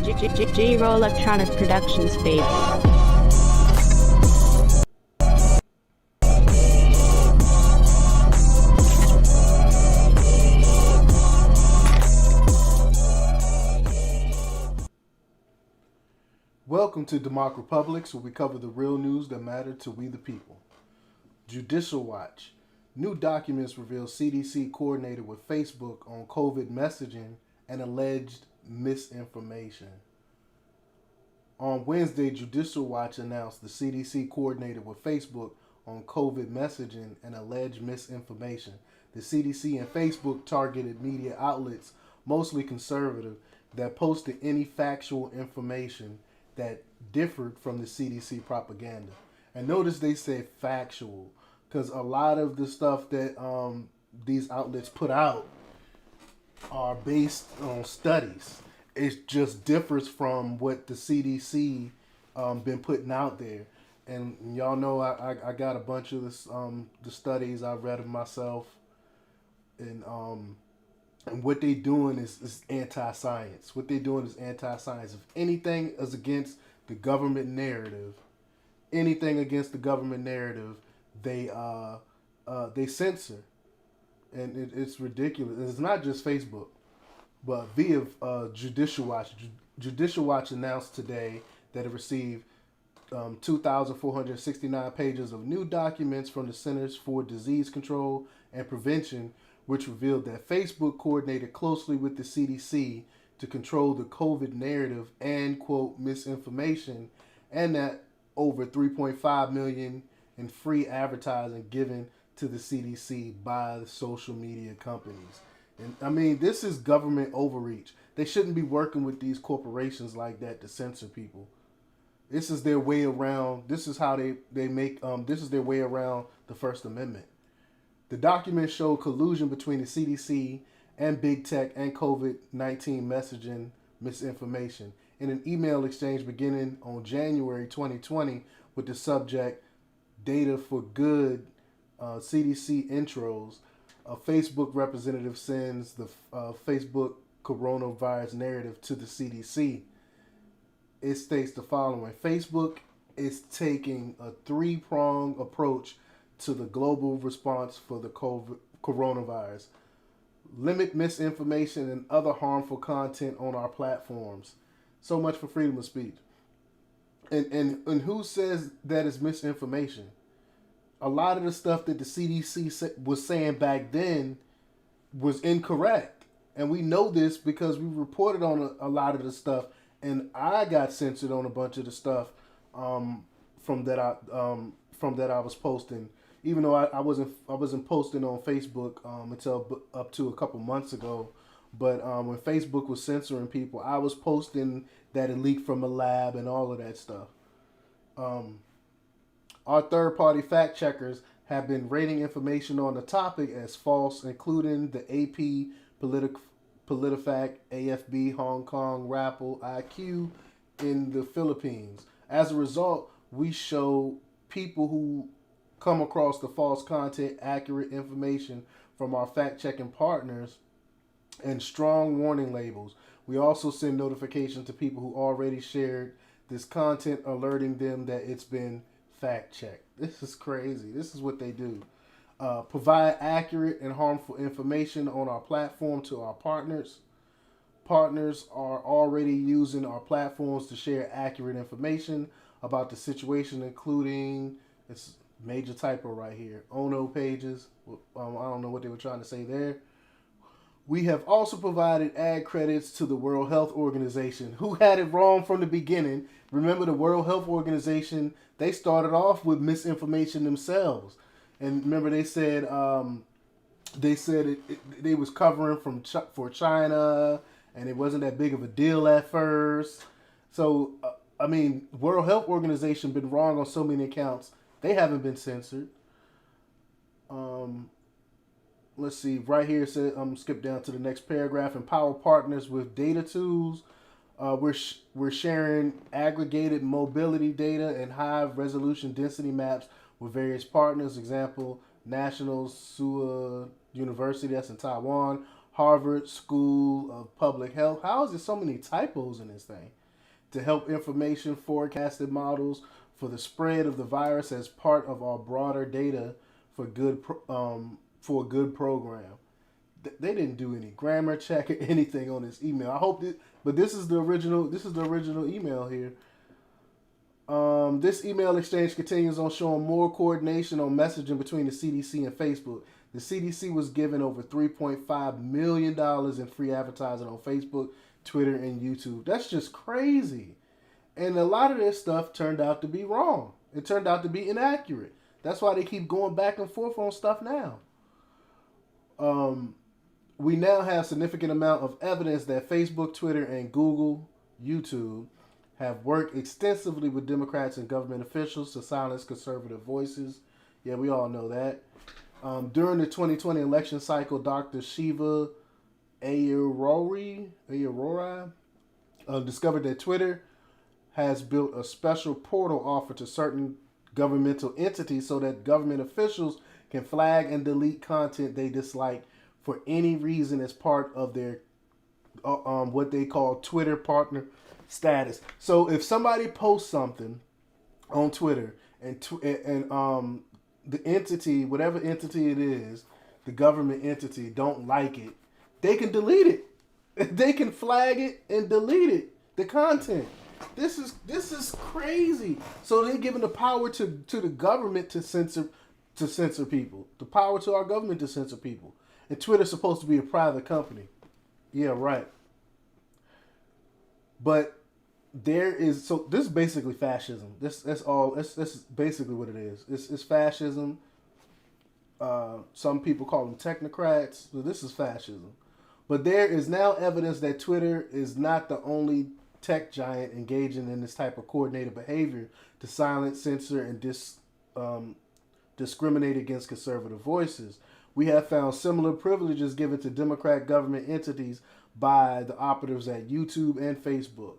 G-Roll Electronic Productions, baby. Welcome to DEMOCREPUBLIX, where we cover the real news that matter to we the people. Judicial Watch. New documents reveal CDC coordinated with Facebook on COVID messaging and alleged misinformation. On Wednesday, Judicial Watch announced the CDC coordinated with Facebook on COVID messaging and alleged misinformation. The CDC and Facebook targeted media outlets, mostly conservative, that posted any factual information that differed from the CDC propaganda. And notice they said factual, because a lot of the stuff that these outlets put out are based on studies. It just differs from what the CDC been putting out there. And y'all know I got a bunch of this, the studies I've read of myself, and what they doing is anti-science. What they doing is anti-science. If anything is against the government narrative, they censor, and it's ridiculous. And it's not just Facebook, but via Judicial Watch. Judicial Watch announced today that it received 2,469 pages of new documents from the Centers for Disease Control and Prevention, which revealed that Facebook coordinated closely with the CDC to control the COVID narrative and, quote, misinformation, and that over 3.5 million in free advertising given to the CDC by the social media companies. And I mean, this is government overreach. They shouldn't be working with these corporations like that to censor people. This is their way around. This is how they make. This is their way around the First Amendment. The documents show collusion between the CDC and big tech and COVID-19 messaging misinformation. In an email exchange beginning on January 2020 with the subject "Data for Good," CDC intros, a Facebook representative sends the Facebook coronavirus narrative to the CDC. It states the following: Facebook is taking a three-pronged approach to the global response for the COVID coronavirus. Limit misinformation and other harmful content on our platforms. So much for freedom of speech. And who says that is misinformation? A lot of the stuff that the CDC was saying back then was incorrect. And we know this because we reported on a lot of the stuff. And I got censored on a bunch of the stuff from that I was posting. Even though I wasn't posting on Facebook until up to a couple months ago, but when Facebook was censoring people, I was posting that it leaked from a lab and all of that stuff. Our third-party fact checkers have been rating information on the topic as false, including the AP, PolitiFact, AFB, Hong Kong, Rappel, IQ in the Philippines. As a result, we show people who come across the false content accurate information from our fact-checking partners and strong warning labels. We also send notifications to people who already shared this content, alerting them that it's been fact-checked. This is crazy. This is what they do. Provide accurate and harmful information on our platform to our partners. Partners are already using our platforms to share accurate information about the situation, including, it's major typo right here, Ono pages. I don't know what they were trying to say there. We have also provided ad credits to the World Health Organization, who had it wrong from the beginning. Remember, the World Health Organization, they started off with misinformation themselves. And remember, they said they was covering for China, and it wasn't that big of a deal at first. So, I mean, World Health Organization been wrong on so many accounts. They haven't been censored. Let's see. Right here it says, skip down to the next paragraph. Empower partners with data tools. We're sharing aggregated mobility data and high resolution density maps with various partners. Example, National Sua University, that's in Taiwan, Harvard School of Public Health. How is there so many typos in this thing? To help information forecasted models for the spread of the virus as part of our broader data for for a good program. They didn't do any grammar check or anything on this email. I hope that, but this is the original. This is the original email here. This email exchange continues on showing more coordination on messaging between the CDC and Facebook. The CDC was given over $3.5 million in free advertising on Facebook, Twitter, and YouTube. That's just crazy. And a lot of this stuff turned out to be wrong. It turned out to be inaccurate. That's why they keep going back and forth on stuff now. We now have significant amount of evidence that Facebook, Twitter, and Google, YouTube have worked extensively with Democrats and government officials to silence conservative voices. Yeah, we all know that. During the 2020 election cycle, Dr. Shiva Ayarori discovered that Twitter has built a special portal offered to certain governmental entities so that government officials can flag and delete content they dislike for any reason as part of their what they call Twitter partner status. So if somebody posts something on Twitter and the entity, whatever entity it is, the government entity, don't like it, they can delete it. They can flag it and delete it, the content. This is crazy. So they're giving the power to the government to censor people. The power to our government to censor people. And Twitter's supposed to be a private company. Yeah, right. But there is, so this is basically fascism. That's basically what it is. It's fascism. Some people call them technocrats. So this is fascism. But there is now evidence that Twitter is not the only tech giant engaging in this type of coordinated behavior to silence, censor, and discriminate against conservative voices. We have found similar privileges given to Democrat government entities by the operatives at YouTube and Facebook.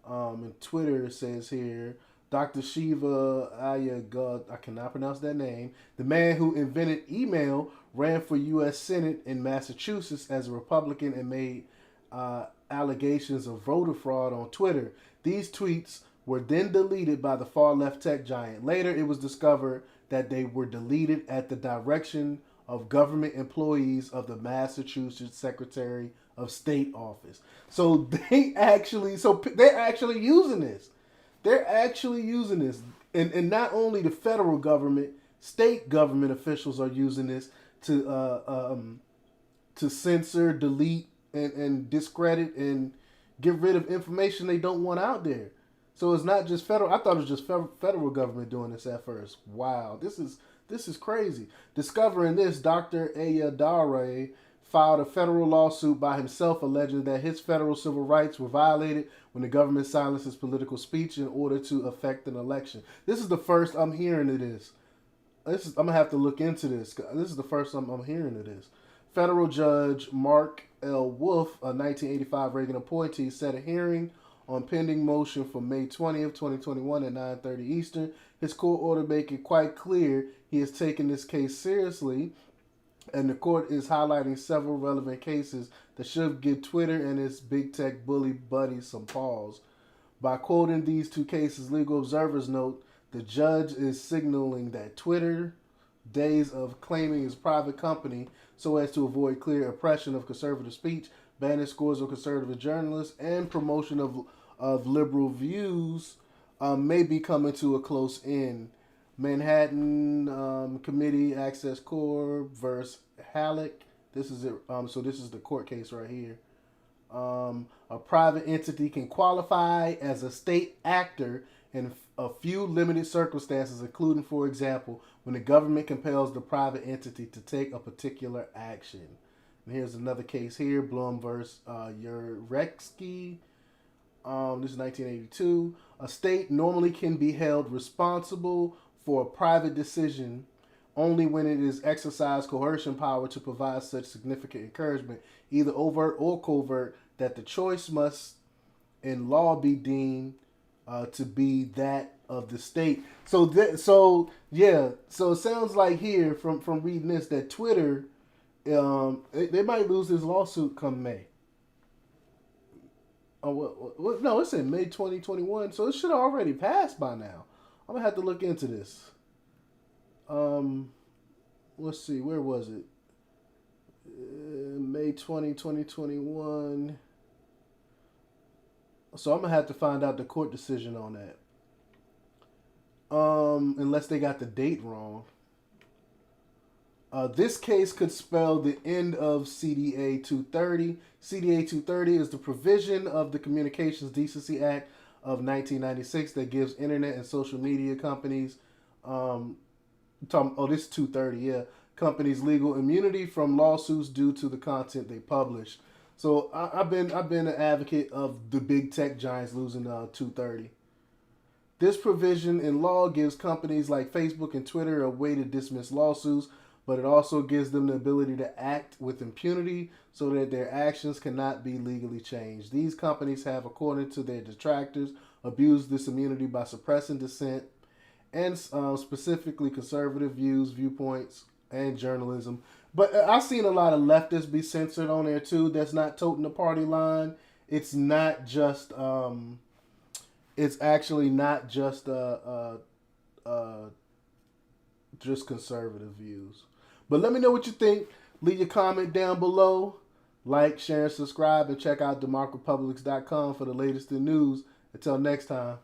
And Twitter says here, Dr. Shiva Ayagud, I cannot pronounce that name, the man who invented email, ran for U.S. Senate in Massachusetts as a Republican and made allegations of voter fraud on Twitter. These tweets were then deleted by the far-left tech giant. Later, it was discovered that they were deleted at the direction of government employees of the Massachusetts Secretary of State office. So they're actually using this. They're actually using this. And not only the federal government, state government officials are using this to censor, delete, and discredit and get rid of information they don't want out there. So it's not just federal. I thought it was just federal government doing this at first. Wow, this is crazy. Discovering this, Dr. Ayadare filed a federal lawsuit by himself alleging that his federal civil rights were violated when the government silences political speech in order to affect an election. This is the first I'm hearing of this. I'm going to have to look into this. This is the first I'm hearing of this. Federal Judge Mark L. Wolf, a 1985 Reagan appointee, set a hearing on pending motion for May 20th, 2021 at 9:30 Eastern. His court order making quite clear he has taken this case seriously, and the court is highlighting several relevant cases that should give Twitter and its big tech bully buddies some pause. By quoting these two cases, legal observers note the judge is signaling that Twitter days of claiming its private company so as to avoid clear oppression of conservative speech, banning scores of conservative journalists, and promotion of liberal views may be coming to a close end. Manhattan Committee Access Corps versus Halleck. This is it. So this is the court case right here. A private entity can qualify as a state actor in a few limited circumstances, including, for example, when the government compels the private entity to take a particular action. And here's another case here, Blum versus Uretsky. This is 1982. A state normally can be held responsible for a private decision only when it is exercised coercion power to provide such significant encouragement, either overt or covert, that the choice must in law be deemed to be that of the state. So it sounds like here from reading this that Twitter They might lose this lawsuit come May. Oh, what? No, it's in May 2021, so it should have already passed by now. I'm gonna have to look into this. Um, let's see, where was it? May 2021. So I'm gonna have to find out the court decision on that. Unless they got the date wrong. This case could spell the end of CDA 230. CDA 230 is the provision of the Communications Decency Act of 1996 that gives internet and social media companies, this is 230, yeah, companies legal immunity from lawsuits due to the content they publish. So I've been an advocate of the big tech giants losing 230. This provision in law gives companies like Facebook and Twitter a way to dismiss lawsuits, but it also gives them the ability to act with impunity so that their actions cannot be legally changed. These companies have, according to their detractors, abused this immunity by suppressing dissent and specifically conservative views, viewpoints, and journalism. But I've seen a lot of leftists be censored on there too. That's not toting the party line. It's not just. It's actually not just just conservative views. But let me know what you think. Leave your comment down below. Like, share, and subscribe, and check out DEMOCREPUBLIX.com for the latest in news. Until next time.